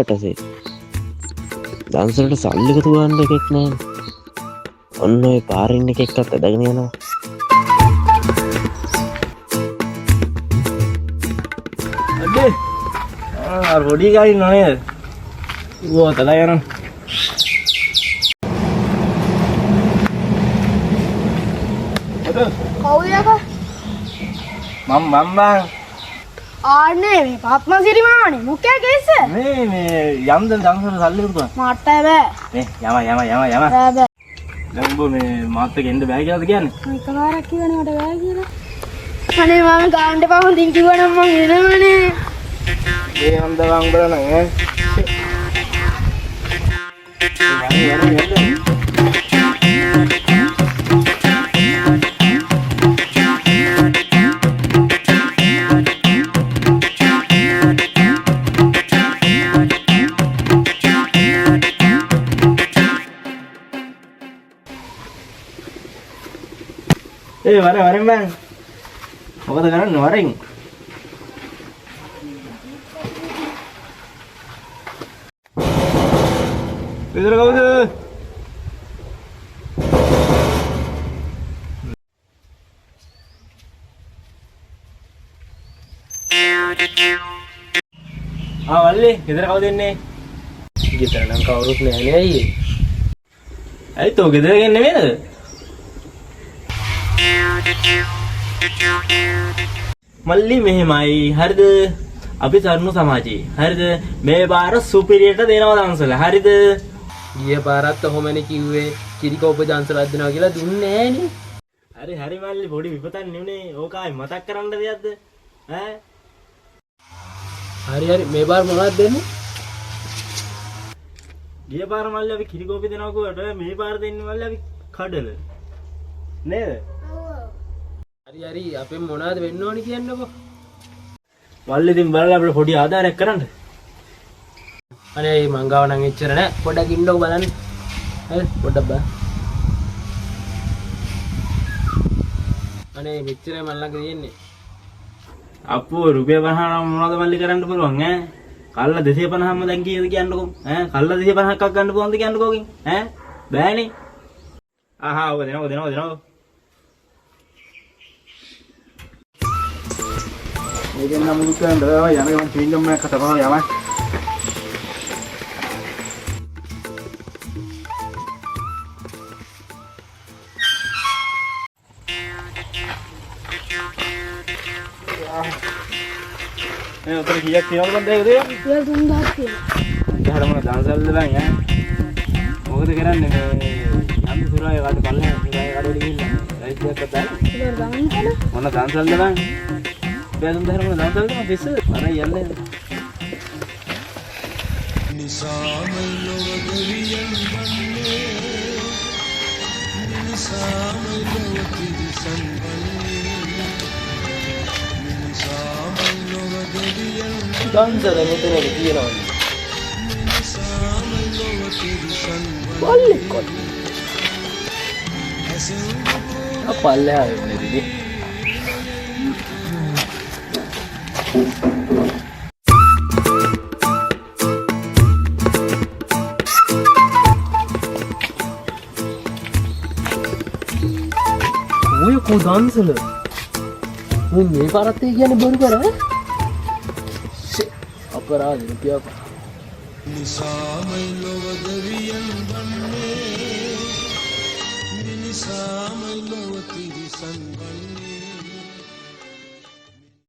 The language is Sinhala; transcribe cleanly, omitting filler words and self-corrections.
අපටසේ දන්සලට සල්ලි එකතු කරන්න එකෙක් නැහැ. ඔන්න ඔය පාරින් එකෙක්වත් ඇදගෙන යනවා. අඩේ රොඩි ගායි නෝනේ. ඌව තලා යනවා. කවුද යකෝ? මම බං ආන්නේ මේ පත්මසිරි මාමනේ මොකෑ කේස? මේ යම්ද දන්සලට සල්ලි එකතු කරන්න. මට බෑ. මේ යම. බෑ බෑ. දැන් උඹ මේ මාත් එක්ක එන්න බෑ කියලාද කියන්නේ? එකපාරක් කිව්වනේ මට බෑ කියලා. අනේ මම ගාන්න එපා හොඳින් කිව්වනම් මං එනවනේ. මේ හන්ද බං උඹලා නම් ඈ. වරෙන් බං. මොකද කරන්නේ වරෙන්? විතර කවුද? වල්ලි ගෙදර කවුද ඉන්නේ? ගෙදර නම් කවුරුත් නැහැ නේ අයියේ. ඇයි තෝ ගෙදර ගෙන්නේ නෙමෙයිද? මල්ලි මෙහෙමයි හරිද? අපි තරුණ සමාජයේ හරිද? මේ පාර සුපිරියට දෙනවා දන්සල හරිද? ගිය පාරත් ඔහොමනේ කිව්වේ කිරිකෝප දන්සලක් දෙනවා කියලා දුන්නේ නෑනේ. හරි මල්ලි පොඩි විපතක් නෙමනේ. ඕක ආයි මතක් කරන්න දෙයක්ද? ඈ හරි මේ පාර මොනවද දෙන්නේ? ගිය පාර මල්ලි අපි කිරිකෝපි දෙනවා කිව්වට මේ පාර දෙන්නේ මල්ලි අපි කඩල. නේද? හරි අපෙන් මොනවද වෙන්න ඕනි කියන්නකෝ. මල්ලි ඉතින් බලලා අපිට පොඩි ආධාරයක් කරන්න. අනේ මං ගාව නම් එච්චර නෑ. පොඩ්ඩක් ඉන්නකෝ බලන්න. හරි පොඩ්ඩක් බලන්න. අනේ මෙච්චරයි මන් ළඟ තියෙන්නේ. අප්පෝ රුපියල් 50 මොනවද මල්ලි කරන්න පුළුවන් ඈ? කල්ලා 250ක්ම දැන් කීයද කියන්නකෝ. ඈ කල්ලා 250ක් ගන්න පුළුවන්ද කියන්නකෝ කින්? ඈ බෑනේ. ආහා ඔබ දෙනවා. මේකෙන් නම් මුළු කරන්න යන්නේ මම ෆිල්ම් එකක් කතා යමයි. මේ උතර කීයක් තියනවද මන් දැක්කද? රුපියල් 3000ක් තියෙනවා. ඊහර මොන දන්සල්ද බං ඈ? මොකද කරන්නේ මේ යම්දි සුරාය කාට පල්ලේ සුරාය කාඩේ ගිහිල්ලා රයිස්යක් කතා. ඒක දන්සල. මොන දන්සල්ද බං? බෑදුම් දහර මොන දන්සල්ද මම පිස්ස. අර යන්නේ. නිසාම ලොව දෙවියන් වන්නේ නිසාම ලොව තිරිසන් වන්නේ නිසාම ලොව දෙවියන් දන්සල මෙතන තියෙනවා. නිසාම ලොව තිරිසන් පල්ලේ කොල්ල. පල්ලේ ආවේ නේ. ඔය කො දන්සල මේ පාරත් කියන්නේ බොරු කර අපරාධ පියාප නිසාමයි ලොව දෙවියන් වන්නේ නිසාමයි ලොව තිරිසන් වන්නේ